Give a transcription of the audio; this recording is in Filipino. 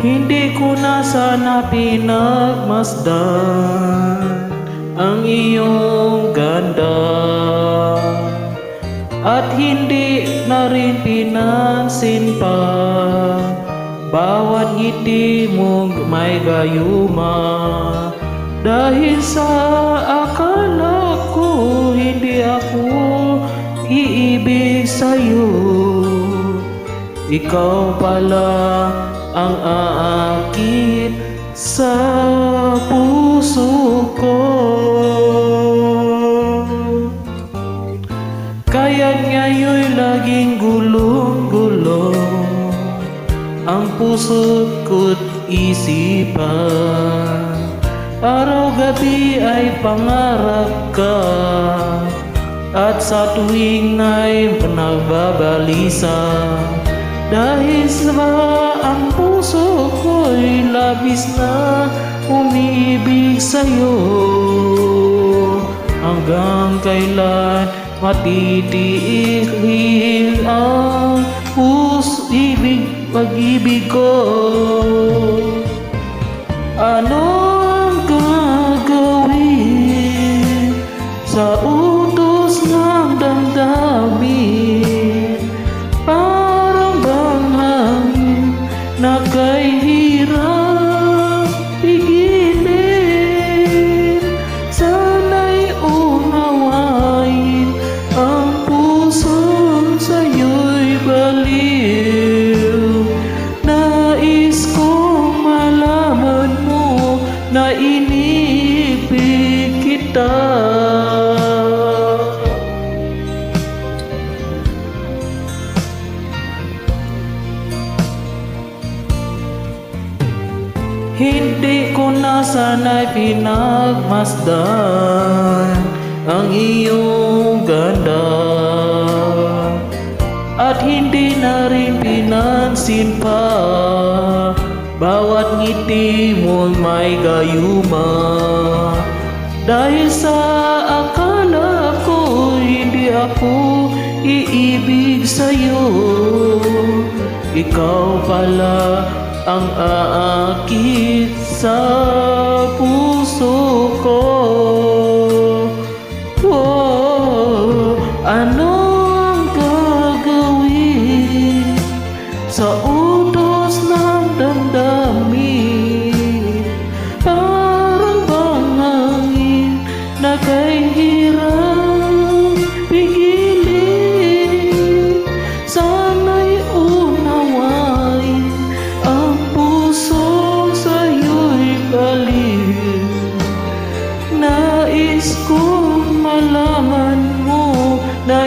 Hindi ko na sana pinagmasdan ang iyong ganda, at hindi na rin pinansin pa bawat ngiti mong may gayuma. Dahil sa akala ko hindi ako iibig sa'yo, ikaw pala ang aakit sa puso ko. Kaya't ngayon'y laging gulong-gulong ang puso't ko't isipan. Araw-gabi ay pangarap ka, at sa tuwing ay nagbabalisa. Dahil sa ang puso ko'y labis na umiibig sa'yo. Hanggang kailan matitiil ang pag-ibig ko? Anong gagawin sa utos ng damdamin? Parang bang hangin na kay hirap pigilin. Sana'y unawain ang pusong sa'yo'y baliw. Nais kong malaman mo na inibig kita. Hindi ko na sana'y pinagmasdan ang iyong ganda, at hindi na rin pinansin pa bawat ngiti mo'y may gayuma. Dahil sa akala ko hindi ako iibig sa'yo, ikaw pala ang aakit sa puso ko. Oh, anong gagawin sa utos ng damdamin? Parang bang hangin na kay hirap pigilin. Sana'y unawain ang puso sa'yo'y baliw. Nais kong malaman mo na